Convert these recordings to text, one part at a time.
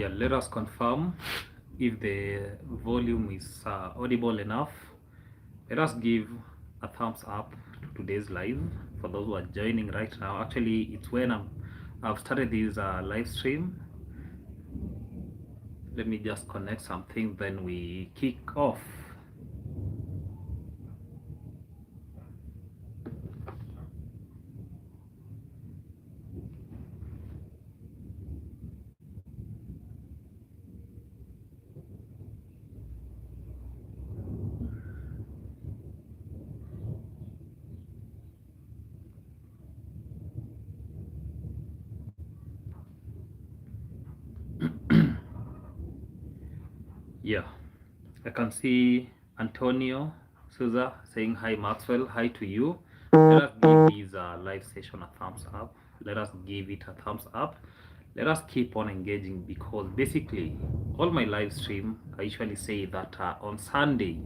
Yeah, let us confirm if the volume is audible enough. Let us give a thumbs up to today's live for those who are joining right now. Actually, it's when I've started this live stream. Let me just connect something, then we kick off. Yeah, I can see Antonio Souza saying hi Maxwell, hi to you. Let us give this live session a thumbs up. Let us give it a thumbs up. Let us keep on engaging, because basically all my live stream I usually say that on Sunday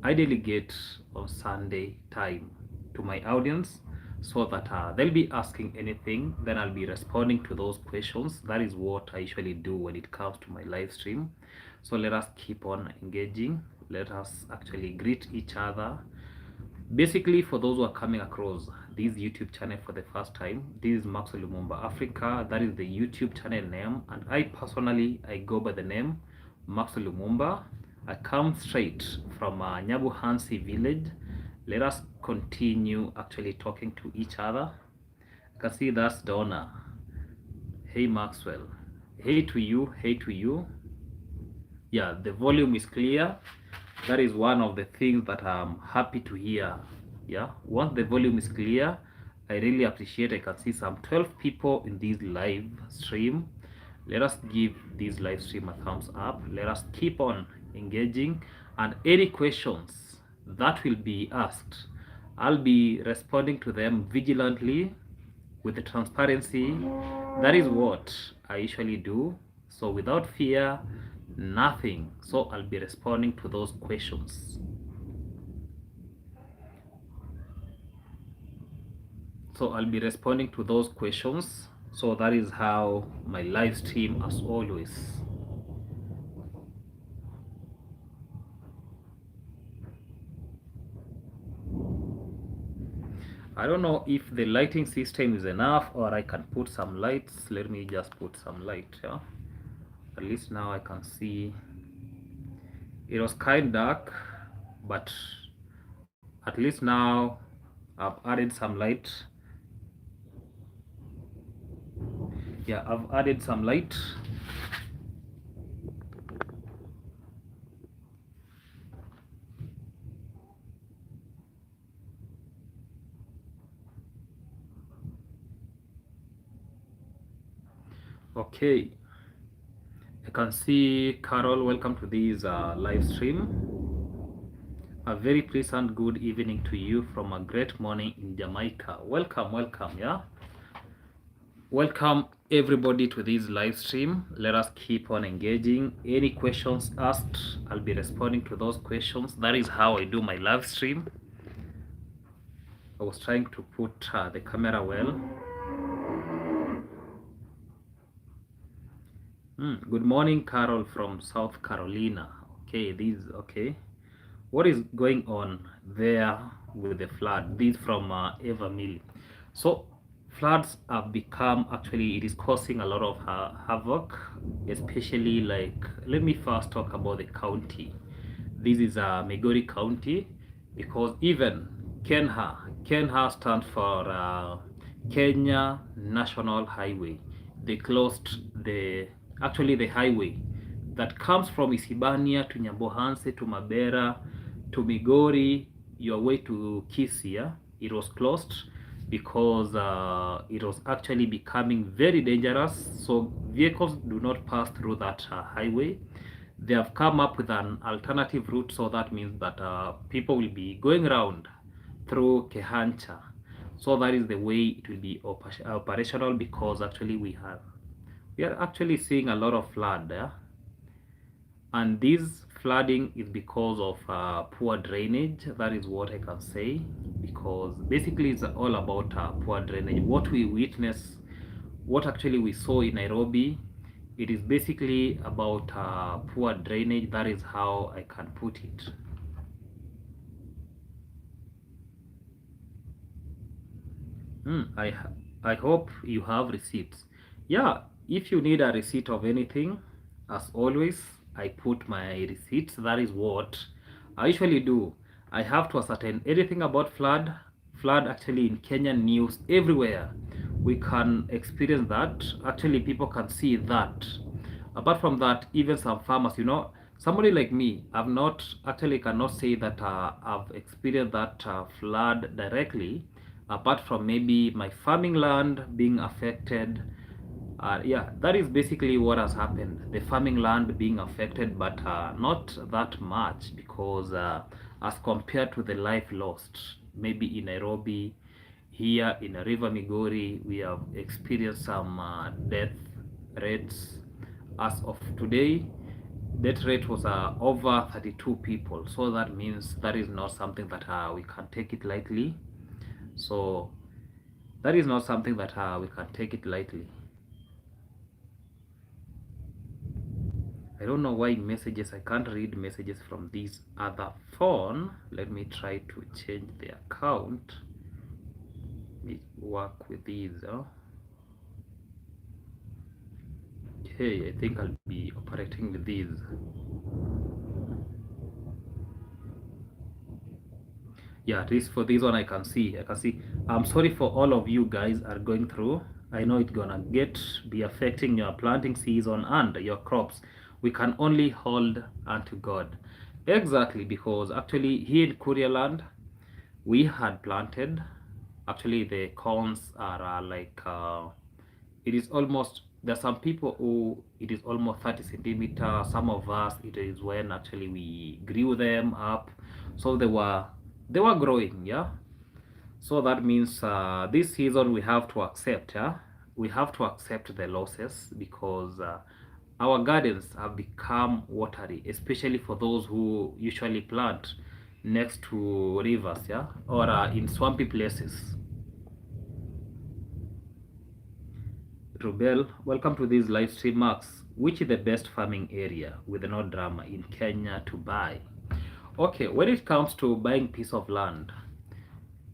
I delegate on Sunday time to my audience, so that they'll be asking anything, then I'll be responding to those questions. That is what I usually do when it comes to my live stream. So let us keep on engaging. Let us actually greet each other. Basically, for those who are coming across this YouTube channel for the first time, this is Maxwell Lumumba Africa. That is the YouTube channel name, and I personally go by the name Maxwell Lumumba. I come straight from Nyabuhansi village. Let us continue actually talking to each other. I can see that's Donna. Hey Maxwell. Hey to you. Hey to you. Yeah, the volume is clear. That is one of the things that I'm happy to hear. Yeah, once the volume is clear, I really appreciate. I can see some 12 people in this live stream. Let us give this live stream a thumbs up. Let us keep on engaging, and any questions that will be asked, I'll be responding to them vigilantly with the transparency. That is what I usually do. So without fear, nothing. So I'll be responding to those questions. So I'll be responding to those questions. So that is how my live stream, as always. I don't know if the lighting system is enough, or I can put some lights. Let me just put some light. Yeah, at least now I can see. It was kind dark, but at least now I've added some light. Yeah, I've added some light. Okay, I can see Carol. Welcome to this live stream. A very pleasant good evening to you from a great morning in Jamaica. Welcome, welcome. Yeah, welcome everybody to this live stream. Let us keep on engaging. Any questions asked, I'll be responding to those questions. That is how I do my live stream. I was trying to put the camera well. Good morning, Carol from South Carolina. Okay, okay. What is going on there with the flood? This from Eva Mill. So floods have become, actually it is causing a lot of havoc, especially like, let me first talk about the county. This is Migori County, because even Kenha stands for Kenya National Highway. They closed the highway that comes from Isibania to Nyambohanse to Mabera to Migori, your way to Kisia. It was closed because it was actually becoming very dangerous, so vehicles do not pass through that highway. They have come up with an alternative route, so that means that people will be going around through Kehancha. So that is the way it will be operational, because actually we are actually seeing a lot of flood there. And this flooding is because of poor drainage. That is what I can say, because basically it's all about poor drainage. What we witness, what actually we saw in Nairobi, It is basically about poor drainage. That is how I can put it. I hope you have receipts. Yeah, if you need a receipt of anything, as always, I put my receipts. That is what I usually do. I have to ascertain anything about flood actually in Kenyan news everywhere. We can experience that. Actually, people can see that. Apart from that, even some farmers, somebody like me, I've not actually cannot say that I've experienced that flood directly, apart from maybe my farming land being affected. Yeah, that is basically what has happened. The farming land being affected, but not that much because as compared to the life lost, maybe in Nairobi, here in River Migori, we have experienced some death rates. As of today, death rate was over 32 people. So that means that is not something that we can take it lightly. So that is not something that we can take it lightly. I don't know why messages, I can't read messages from this other phone. Let me try to change the account. Let me work with these. Okay, I think I'll be operating with these. Yeah, at least for this one I can see. I'm sorry for all of you guys are going through. I know it's gonna be affecting your planting season and your crops. We can only hold unto God. Exactly, because actually here in Korea land we had planted. Actually the corns are it is almost, there's some people who it is almost 30 centimeters. Some of us it is when actually we grew them up, so they were growing. Yeah, so that means this season we have to accept. Yeah, we have to accept the losses because our gardens have become watery, especially for those who usually plant next to rivers, yeah, or in swampy places. Rubel, welcome to this live stream. Max, which is the best farming area with no drama in Kenya to buy? Okay, when it comes to buying piece of land,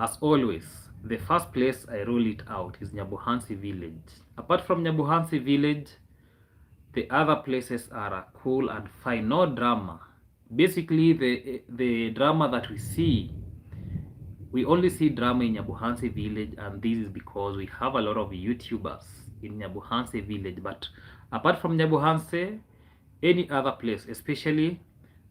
as always, the first place I rule it out is Nyabuhansi village. Apart from Nyabuhansi village, the other places are cool and fine, no drama. Basically, the drama that we only see drama in Nyabuhansi village, and this is because we have a lot of YouTubers in Nyabuhansi village. But apart from Nyabuhansi, any other place, especially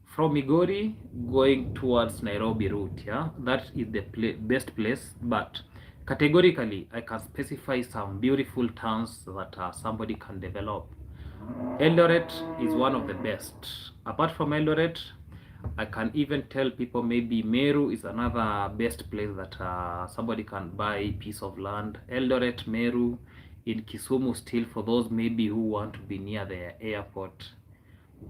from Migori going towards Nairobi route, yeah, that is the best place. But categorically, I can specify some beautiful towns that somebody can develop. Eldoret is one of the best. Apart from Eldoret, I can even tell people maybe Meru is another best place that somebody can buy a piece of land. Eldoret, Meru, in Kisumu still, for those maybe who want to be near the airport,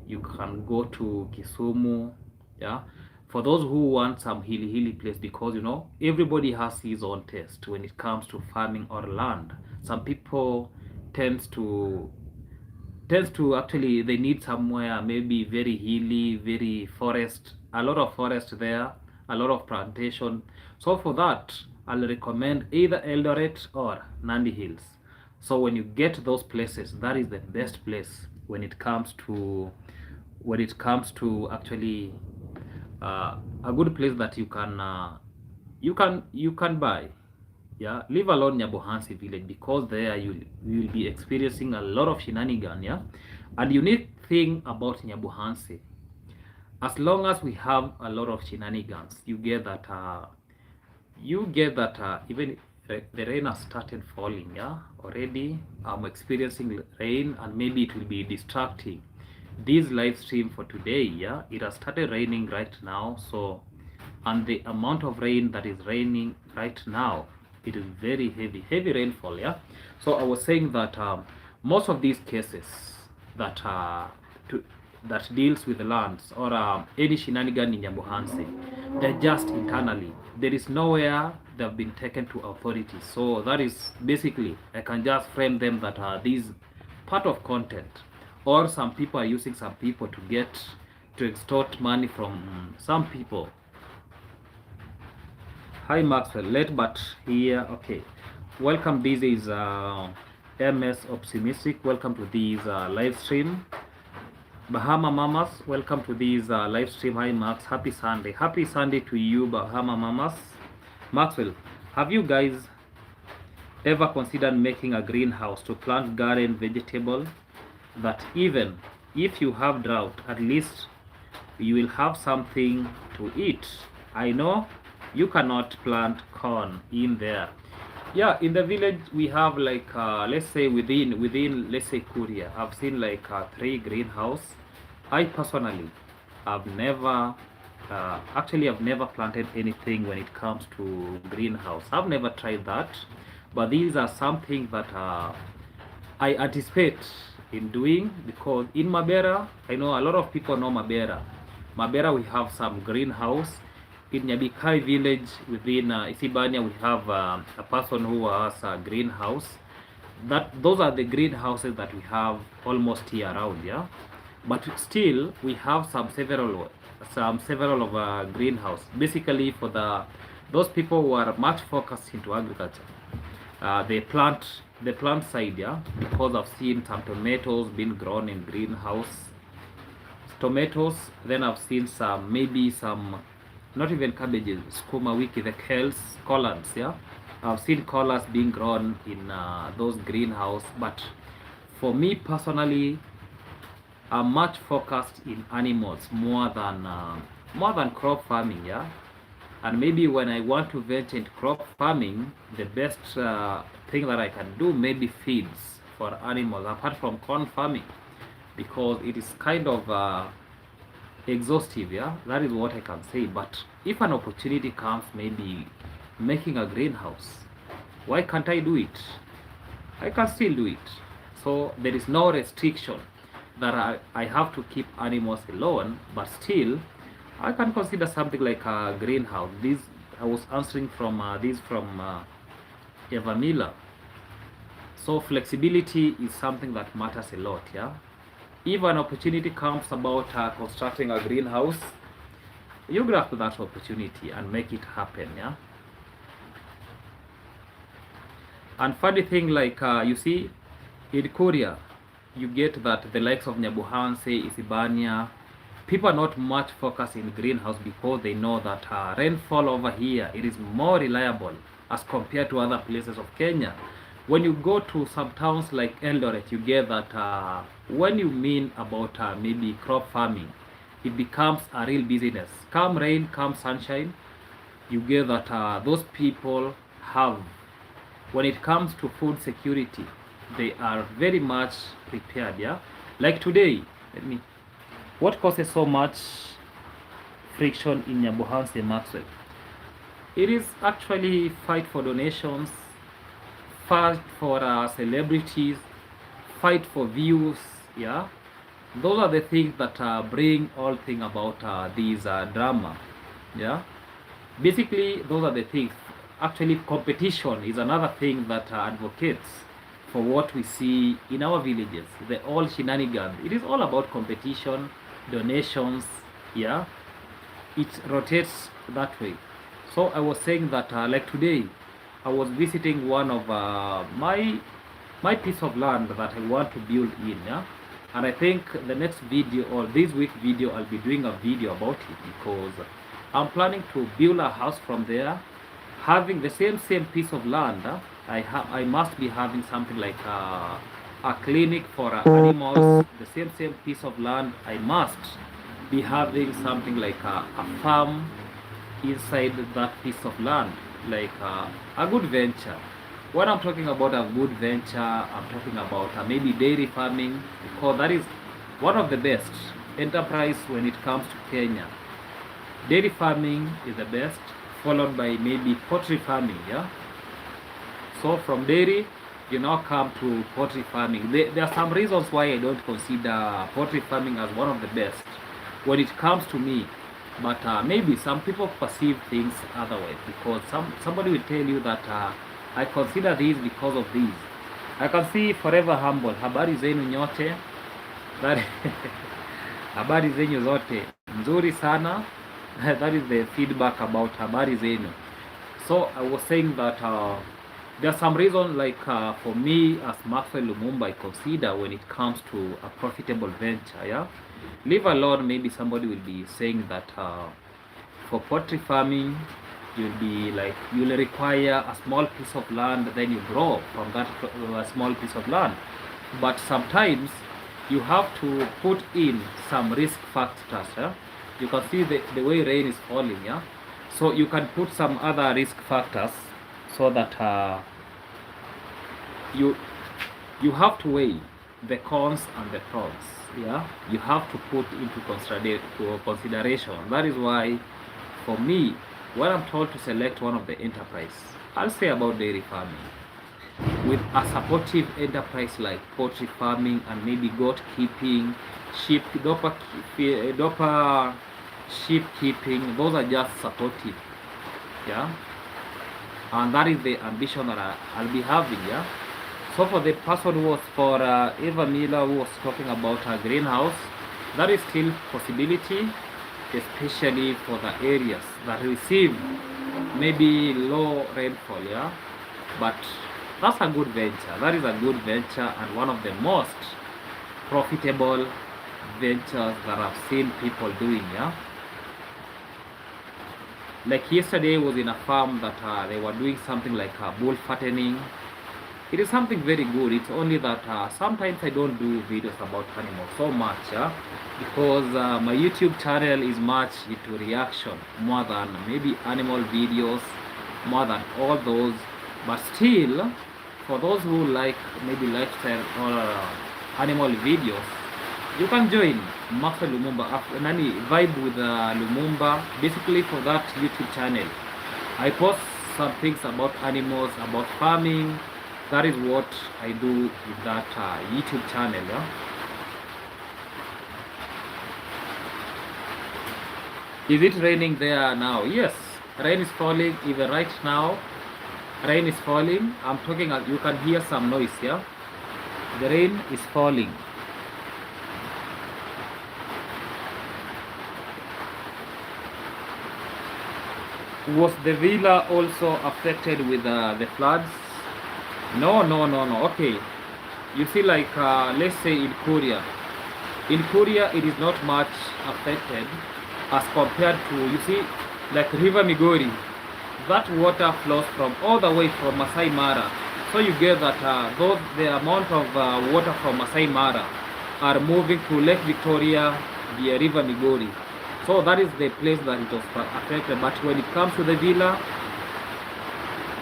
you can go to Kisumu. Yeah, for those who want some hilly place, because everybody has his own taste when it comes to farming or land. Some people tends to actually, they need somewhere maybe very hilly, very forest, a lot of forest there, a lot of plantation. So for that, I'll recommend either Eldoret or Nandi Hills. So when you get those places, that is the best place when it comes to actually a good place that you can buy. Yeah, leave alone Nyabohansi village, because there you will be experiencing a lot of shenanigans. Yeah, and unique thing about Nyabohansi, as long as we have a lot of shenanigans, you get that even the rain has started falling. Yeah, already I'm experiencing rain, and maybe it will be distracting this live stream for today. Yeah, it has started raining right now. So, and the amount of rain that is raining right now, it is very heavy rainfall. Yeah, so I was saying that most of these cases that that deals with the lands or any shenanigan in Yambuhansi, they're just internally. There is nowhere they've been taken to authorities. So that is basically, I can just frame them that these part of content, or some people are using some people to extort money from some people. Hi Maxwell, late but here. Okay, welcome. This is MS Optimistic. Welcome to this live stream. Bahama Mamas, welcome to this live stream. Hi Max, happy Sunday. Happy Sunday to you, Bahama Mamas. Maxwell, have you guys ever considered making a greenhouse to plant garden vegetable that even if you have drought, at least you will have something to eat? I know you cannot plant corn in there. Yeah, in the village we have like let's say within let's say Korea, I've seen like 3 greenhouse. I personally I've never I've never planted anything when it comes to greenhouse. I've never tried that, but these are something that I anticipate in doing, because in Mabera, I know a lot of people know Mabera. Mabera, we have some greenhouse. In Nyabikai village within Isibania, we have a person who has a greenhouse. Those are the greenhouses that we have almost year round, yeah. But still, we have several of greenhouse. Basically, for those people who are much focused into agriculture, they plant side, yeah. Because I've seen some tomatoes being grown in greenhouse. Tomatoes. Then I've seen maybe some. Not even cabbages, skuma wiki, the kales, collards, yeah. I've seen collards being grown in those greenhouse, but for me personally, I'm much focused in animals more than crop farming, yeah. And maybe when I want to venture into crop farming, the best thing that I can do maybe feeds for animals apart from corn farming, because it is kind of exhaustive, yeah. That is what I can say. But if an opportunity comes, maybe making a greenhouse, why can't I do it? I can still do it. So there is no restriction that I have to keep animals alone, but still I can consider something like a greenhouse. This I was answering from Eva Miller. So flexibility is something that matters a lot, yeah. If an opportunity comes about constructing a greenhouse, you grab that opportunity and make it happen, yeah. And funny thing, like you see, in Korea, you get that the likes of Nyabuhanse, Isibania, people are not much focused in greenhouse because they know that rainfall over here, it is more reliable as compared to other places of Kenya. When you go to some towns like Eldoret, you get that when you mean about maybe crop farming, it becomes a real business. Come rain, come sunshine, you get that those people have, when it comes to food security, they are very much prepared, yeah. Like today, what causes so much friction in Nyabuhanse Maxwell? It is actually fight for donations, fight for celebrities, fight for views, yeah. Those are the things that bring all thing about these drama, yeah. Basically, those are the things. Actually, competition is another thing that advocates for what we see in our villages. The all shenanigans. It is all about competition, donations, yeah. It rotates that way. So I was saying that like today, I was visiting one of my piece of land that I want to build in, yeah. And I think the next video or this week video, I'll be doing a video about it, because I'm planning to build a house from there, having the same piece of land. I must be having something like a clinic for animals. The same piece of land, I must be having something like a farm inside that piece of land, like a good venture. When I'm talking about a good venture, I'm talking about maybe dairy farming, because that is one of the best enterprise when it comes to Kenya. Dairy farming is the best, followed by maybe poultry farming, yeah. So from dairy, you now come to poultry farming. There are some reasons why I don't consider poultry farming as one of the best when it comes to me. But maybe some people perceive things otherwise, because somebody will tell you that I consider these because of these. I can see Forever Humble. Habari zenu nyote. That habari zenyu zote nzuri sana. That is the feedback about habari zenu. So I was saying that there's some reason, like for me as Maxwell Lumumba, I consider when it comes to a profitable venture, yeah. Leave alone, maybe somebody will be saying that for poultry farming, you'll require a small piece of land, then you grow from that small piece of land. But sometimes you have to put in some risk factors. Yeah? You can see the way rain is falling. Yeah, so you can put some other risk factors so that you have to weigh the cons and the pros. Yeah, you have to put into consideration. That is why, for me, when I'm told to select one of the enterprise, I'll say about dairy farming. With a supportive enterprise like poultry farming and maybe goat keeping, sheep keeping, those are just supportive. Yeah, and that is the ambition that I'll be having. Yeah. So for the person who was for Eva Miller, who was talking about a greenhouse, that is still possibility, especially for the areas that receive maybe low rainfall. Yeah, but that's a good venture. That is a good venture and one of the most profitable ventures that I've seen people doing. Yeah, like yesterday was in a farm that they were doing something like bull fattening. It is something very good. It's only that sometimes I don't do videos about animals so much, because my YouTube channel is much into reaction more than maybe animal videos, more than all those. But still, for those who like maybe lifestyle or animal videos, you can join Maxwell Lumumba, Nani Vibe with Lumumba. Basically, for that YouTube channel, I post some things about animals, about farming. That is what I do with that YouTube channel. Yeah? Is it raining there now? Yes, rain is falling. Even right now, rain is falling. I'm talking, you can hear some noise. Yeah, the rain is falling. Was the villa also affected with the floods? No. Okay, you see, like let's say in Korea it is not much affected as compared to, you see, like River Migori. That water flows from all the way from Masai Mara, so you get that the amount of water from Masai Mara are moving to Lake Victoria via River Migori. So that is the place that it was affected. But when it comes to the villa,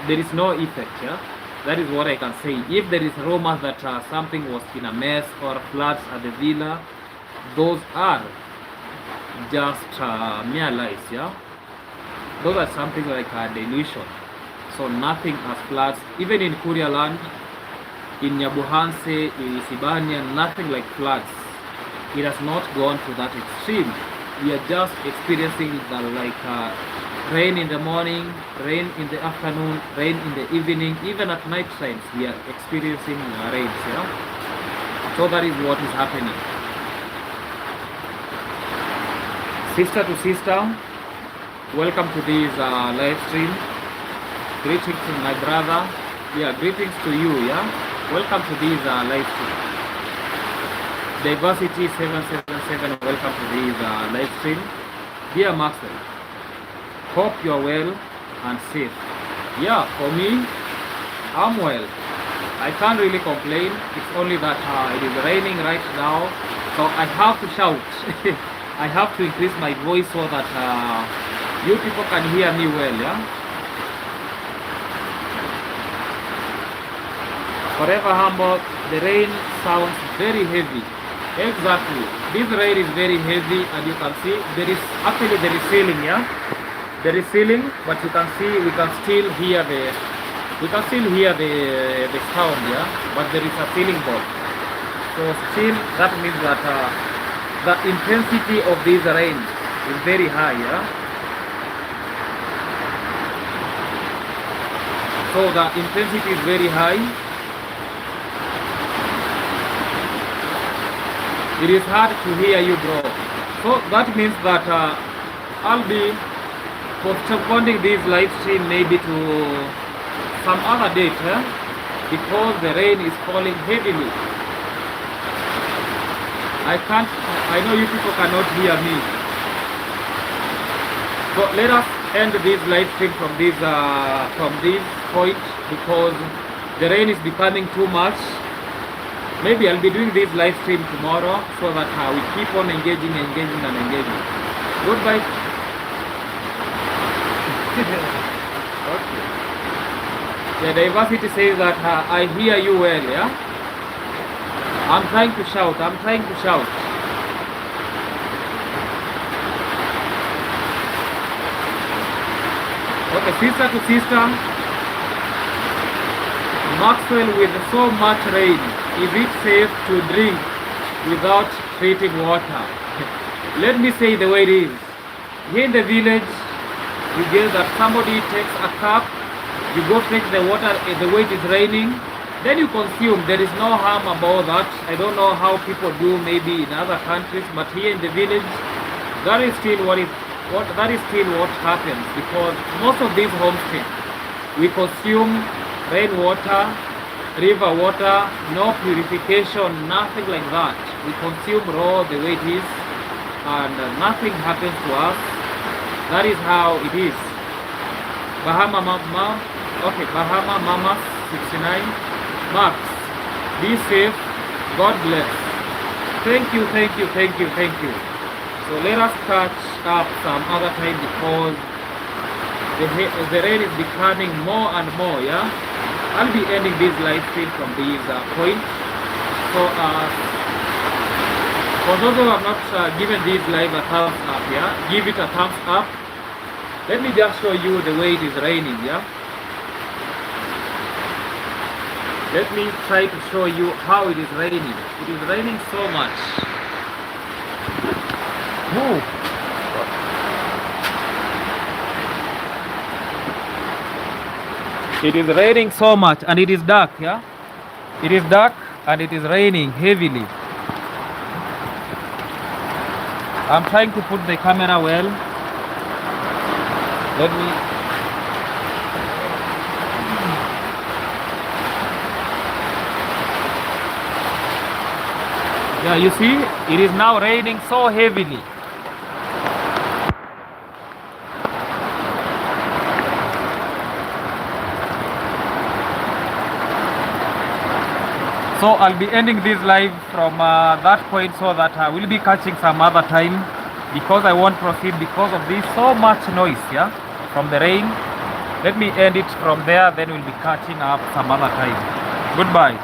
there is no effect. Yeah, that is what I can say. If there is rumors that something was in a mess or floods at the villa, those are just mere lies. Yeah, those are something like a delusion. So nothing as floods, even in Kuria land, in Nyabuhanse, in Sibania, nothing like floods. It has not gone to that extreme. We are just experiencing the rain in the morning, rain in the afternoon, rain in the evening, even at night times we are experiencing rains. Yeah? So that is what is happening. Sister to sister, welcome to this live stream. Greetings to my brother. Yeah, greetings to you. Yeah, welcome to this live stream. Diversity 777, welcome to this live stream. Dear Maxwell, hope you are well and safe. Yeah, for me, I'm well. I can't really complain. It's only that it is raining right now, so I have to shout. I have to increase my voice so that you people can hear me well. Yeah. Forever Humble, the rain sounds very heavy. Exactly. This rain is very heavy, and you can see there is ceiling. Yeah, there is ceiling, but you can see we can still hear the sound. Yeah, but there is a ceiling board. So still that means that the intensity of this rain is very high. Yeah. So the intensity is very high. It is hard to hear you, bro. So that means that I'll be postponing this live stream maybe to some other date, because the rain is falling heavily. I know you people cannot hear me. So let us end this live stream from this point, because the rain is becoming too much. Maybe I'll be doing this live stream tomorrow so that we keep on engaging. Goodbye. Okay. The diversity says that I hear you well, yeah? I'm trying to shout. Okay, sister to sister. Maxwell, with so much rain, is it safe to drink without treating water? Let me say the way it is. Here in the village, you get that somebody takes a cup, you go fetch the water the way it is raining, then you consume. There is no harm about that. I don't know how people do maybe in other countries, but here in the village, that is still what happens, because most of these homesteads, we consume rainwater, river water, no purification, nothing like that. We consume raw the way it is, and nothing happens to us. That is how it is. Bahama Mama 69, Max, be safe, God bless. Thank you. So let us catch up some other time, because the rain is becoming more and more, yeah? I'll be ending this live stream from this point. So for those who have not given this live a thumbs up, yeah, give it a thumbs up. Let me just show you the way it is raining, yeah? Let me try to show you how it is raining. It is raining so much. Move. It is raining so much, and it is dark, yeah? It is dark and it is raining heavily. I'm trying to put the camera well. Let me... Yeah, you see, it is now raining so heavily. So I'll be ending this live from that point, so that I will be catching some other time, because I won't proceed because of this so much noise, yeah, from the rain. Let me end it from there, then we'll be catching up some other time. Goodbye.